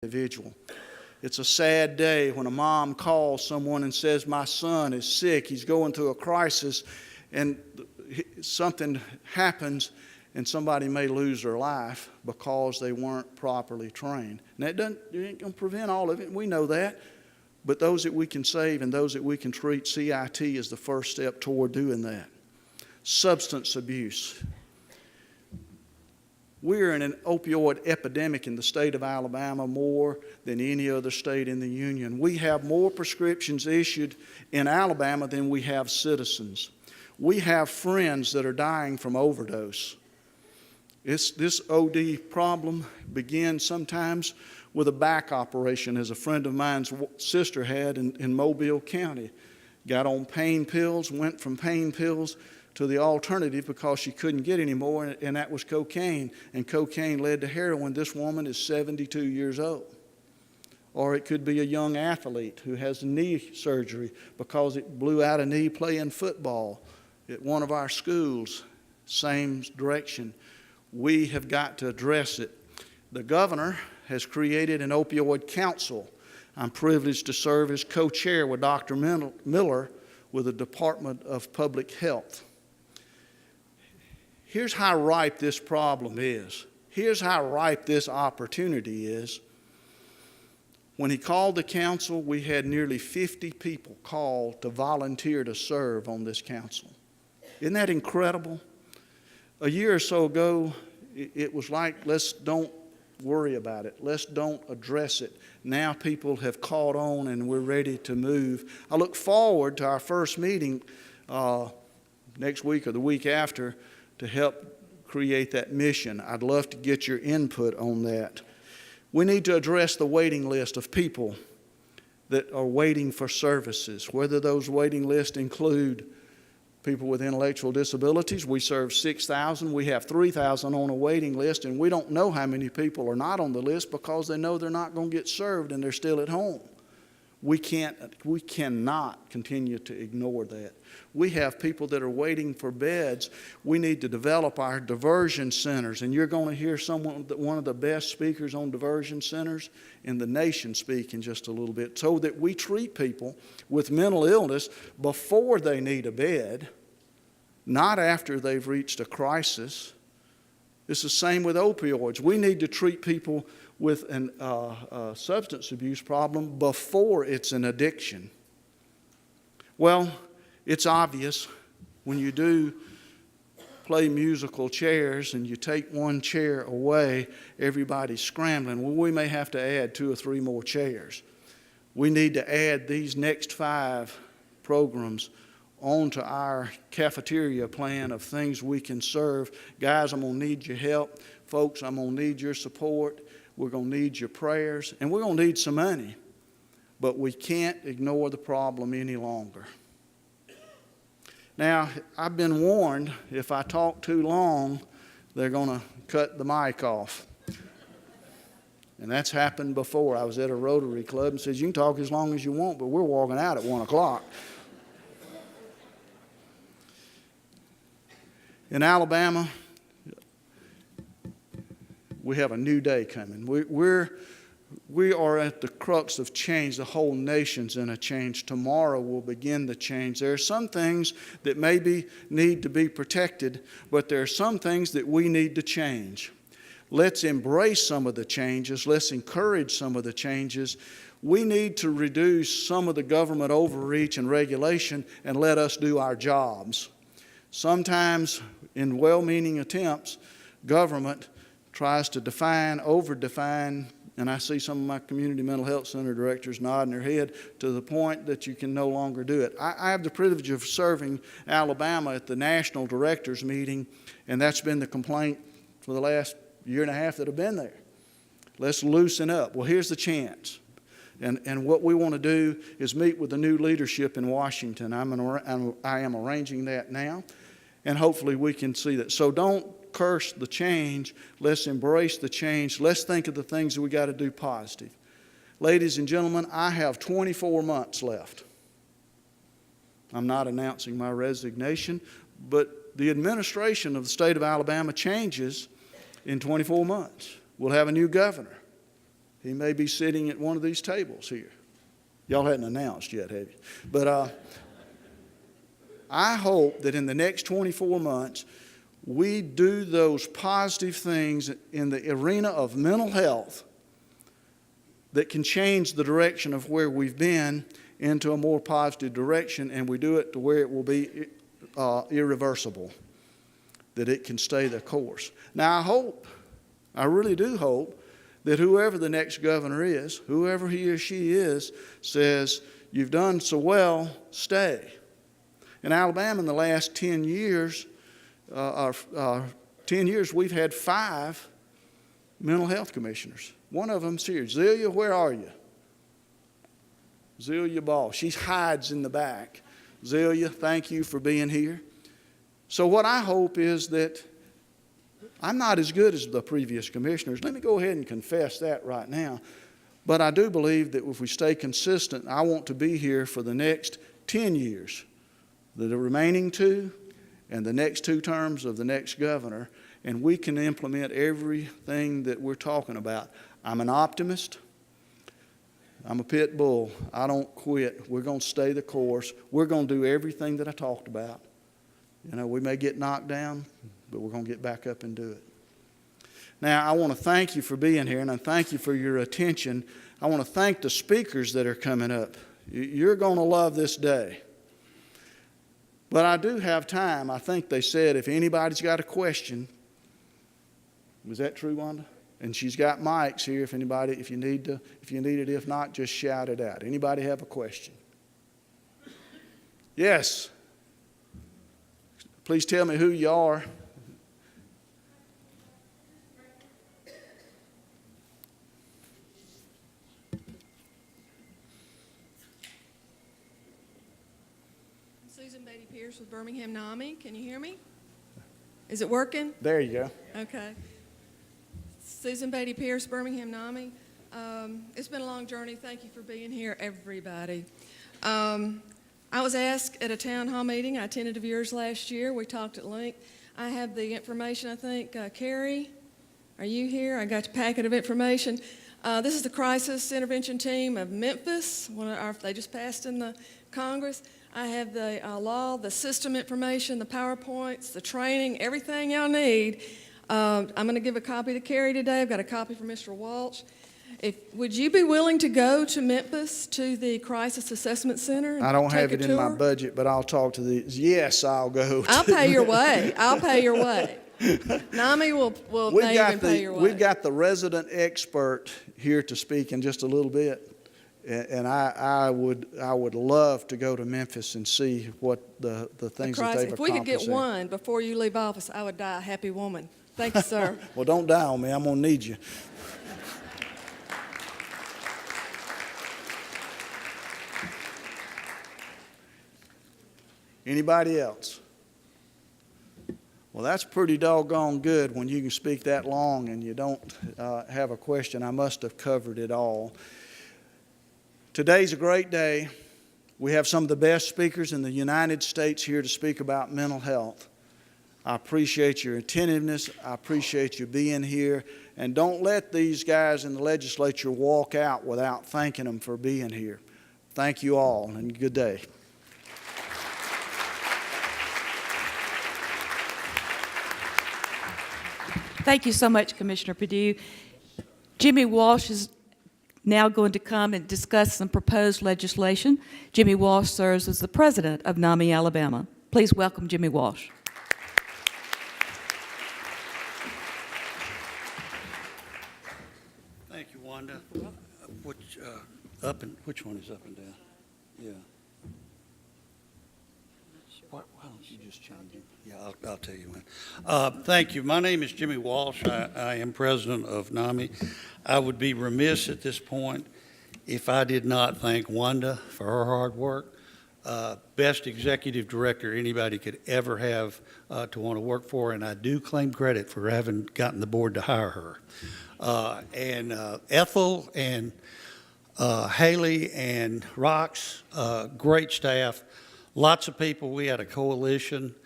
individual. It's a sad day when a mom calls someone and says, my son is sick, he's going through a crisis, and something happens and somebody may lose their life because they weren't properly trained. And that ain't going to prevent all of it, we know that. But those that we can save and those that we can treat, CIT is the first step toward doing that. Substance abuse. We're in an opioid epidemic in the state of Alabama more than any other state in the union. We have more prescriptions issued in Alabama than we have citizens. We have friends that are dying from overdose. This OD problem begins sometimes with a back operation, as a friend of mine's sister had in Mobile County. Got on pain pills, went from pain pills to the alternative because she couldn't get any more, and that was cocaine. And cocaine led to heroin. This woman is 72 years old. Or it could be a young athlete who has knee surgery because it blew out a knee playing football at one of our schools. Same direction. We have got to address it. The governor has created an opioid council. I'm privileged to serve as co-chair with Dr. Miller with the Department of Public Health. Here's how ripe this problem is. Here's how ripe this opportunity is. When he called the council, we had nearly 50 people call to volunteer to serve on this council. Isn't that incredible? A year or so ago, it was like, let's don't worry about it. Let's don't address it. Now people have caught on and we're ready to move. I look forward to our first meeting next week or the week after to help create that mission. I'd love to get your input on that. We need to address the waiting list of people that are waiting for services, whether those waiting lists include people with intellectual disabilities. We serve 6,000. We have 3,000 on a waiting list, and we don't know how many people are not on the list because they know they're not going to get served and they're still at home. We cannot continue to ignore that. We have people that are waiting for beds. We need to develop our diversion centers, and you're going to hear one of the best speakers on diversion centers in the nation speak in just a little bit, so that we treat people with mental illness before they need a bed, not after they've reached a crisis. It's the same with opioids. We need to treat people with a substance abuse problem before it's an addiction. Well, it's obvious when you do play musical chairs and you take one chair away, everybody's scrambling. Well, we may have to add 2 or 3 more chairs. We need to add these next 5 programs onto our cafeteria plan of things we can serve. Guys, I'm going to need your help. Folks, I'm going to need your support. We're going to need your prayers, and we're going to need some money. But we can't ignore the problem any longer. Now, I've been warned if I talk too long, they're going to cut the mic off. And that's happened before. I was at a Rotary Club and says, you can talk as long as you want, but we're walking out at 1 o'clock. In Alabama, we have a new day coming. We are at the crux of change. The whole nation's in a change. Tomorrow will begin the change. There are some things that maybe need to be protected, but there are some things that we need to change. Let's embrace some of the changes. Let's encourage some of the changes. We need to reduce some of the government overreach and regulation and let us do our jobs. Sometimes, in well-meaning attempts, government tries to define, over-define, and I see some of my community mental health center directors nodding their head to the point that you can no longer do it. I have the privilege of serving Alabama at the national directors meeting, and that's been the complaint for the last year and a half that I've been there. Let's loosen up. Well, here's the chance. And what we want to do is meet with the new leadership in Washington. I am arranging that now, and hopefully we can see that. So don't curse the change. Let's embrace the change. Let's think of the things that we got to do positive. Ladies and gentlemen, I have 24 months left. I'm not announcing my resignation, but the administration of the state of Alabama changes in 24 months. We'll have a new governor. He may be sitting at one of these tables here. Y'all hadn't announced yet, have you? But I hope that in the next 24 months, we do those positive things in the arena of mental health that can change the direction of where we've been into a more positive direction, and we do it to where it will be irreversible, that it can stay the course. Now, I really do hope, that whoever the next governor is, whoever he or she is, says, you've done so well, stay. In Alabama, in the last 10 years, we've had 5 mental health commissioners. One of them's here. Zelia, where are you? Zelia Ball. She hides in the back. Zelia, thank you for being here. So what I hope is that I'm not as good as the previous commissioners. Let me go ahead and confess that right now. But I do believe that if we stay consistent, I want to be here for the next 10 years, the remaining 2, and the next 2 terms of the next governor, and we can implement everything that we're talking about. I'm an optimist. I'm a pit bull. I don't quit. We're going to stay the course. We're going to do everything that I talked about. You know, we may get knocked down, but we're going to get back up and do it. Now, I want to thank you for being here, and I thank you for your attention. I want to thank the speakers that are coming up. You're going to love this day. But I do have time. I think they said if anybody's got a question, was that true, Wanda? And she's got mics here if you need it. If not, just shout it out. Anybody have a question? Yes. Please tell me who you are. Susan Beatty Pierce with Birmingham NAMI. Can you hear me? Is it working? There you go. Okay. Susan Beatty Pierce, Birmingham NAMI. It's been a long journey. Thank you for being here, everybody. I was asked at a town hall meeting. I attended of yours last year. We talked at length. I have the information, I think. Carrie, are you here? I got your packet of information. This is the crisis intervention team of Memphis. They just passed in the Congress. I have the law, the system information, the PowerPoints, the training, everything y'all need. I'm going to give a copy to Carrie today. I've got a copy for Mr. Walsh. Would you be willing to go to Memphis to the Crisis Assessment Center? I don't have it in my budget, but I'll talk to the. Yes, I'll go. I'll pay your way. I'll pay your way. NAMI will pay your way. We've got the resident expert here to speak in just a little bit, and I would love to go to Memphis and see what the things that they've accomplished. If we could get one before you leave office, I would die a happy woman. Thank you, sir. Well, don't die on me. I'm going to need you. Anybody else? Well, that's pretty doggone good when you can speak that long and you don't have a question. I must have covered it all. Today's a great day. We have some of the best speakers in the United States here to speak about mental health. I appreciate your attentiveness. I appreciate you being here. And don't let these guys in the legislature walk out without thanking them for being here. Thank you all, and good day. Thank you so much, Commissioner Perdue. Jimmy Walsh is now going to come and discuss some proposed legislation. Jimmy Walsh serves as the president of NAMI, Alabama. Please welcome Jimmy Walsh. Thank you, Wanda. Which one is up and down? Yeah. Why don't you just change it? Yeah, I'll tell you when. Thank you. My name is Jimmy Walsh. I am president of NAMI. I would be remiss at this point if I did not thank Wanda for her hard work. Best executive director anybody could ever have to want to work for, and I do claim credit for having gotten the board to hire her. And Ethel and Haley and Rox, great staff. Lots of people. We had a coalition.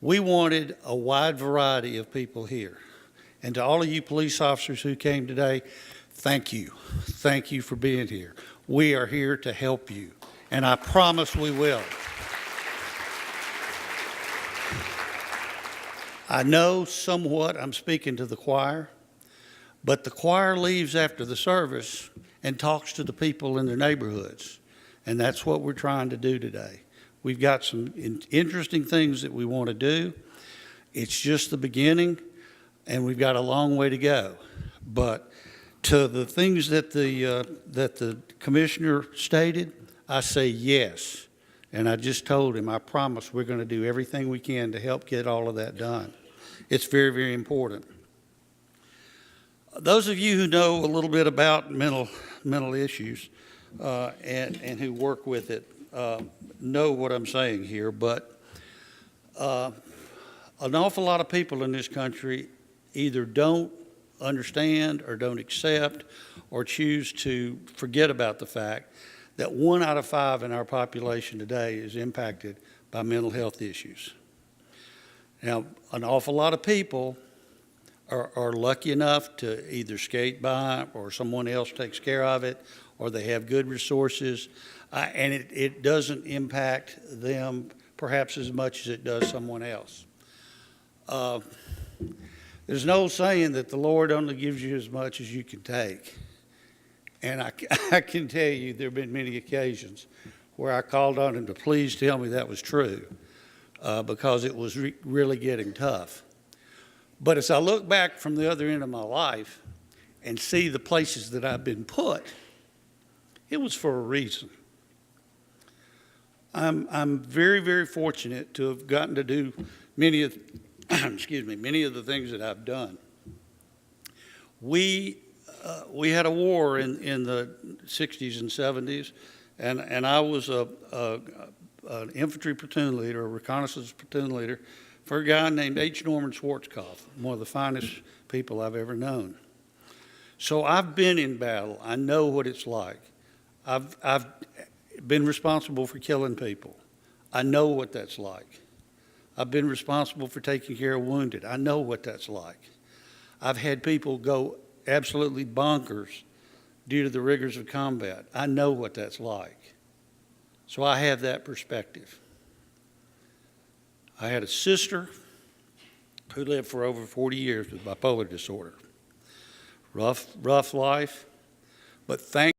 We wanted a wide variety of people here. And to all of you police officers who came today, thank you. Thank you for being here. We are here to help you, and I promise we will. I know somewhat I'm speaking to the choir, but the choir leaves after the service and talks to the people in their neighborhoods, and that's what we're trying to do today. We've got some interesting things that we want to do. It's just the beginning, and we've got a long way to go. But to the things that the commissioner stated, I say yes. And I just told him, I promise we're going to do everything we can to help get all of that done. It's very, very important. Those of you who know a little bit about mental issues and who work with it know what I'm saying here, but an awful lot of people in this country either don't understand or don't accept or choose to forget about the fact that 1 out of 5 in our population today is impacted by mental health issues. Now, an awful lot of people are lucky enough to either skate by or someone else takes care of it, or they have good resources, and it doesn't impact them perhaps as much as it does someone else. There's an old saying that the Lord only gives you as much as you can take. And I can tell you there have been many occasions where I called on him to please tell me that was true because it was really getting tough. But as I look back from the other end of my life and see the places that I've been put, it was for a reason. I'm very, very fortunate to have gotten to do many of the things that I've done. We had a war in the 60s and 70s, and I was an infantry platoon leader, a reconnaissance platoon leader, for a guy named H. Norman Schwarzkopf, one of the finest people I've ever known. So I've been in battle. I know what it's like. I've been responsible for killing people. I know what that's like. I've been responsible for taking care of wounded. I know what that's like. I've had people go absolutely bonkers due to the rigors of combat. I know what that's like. So I have that perspective. I had a sister who lived for over 40 years with bipolar disorder. Rough life, but thank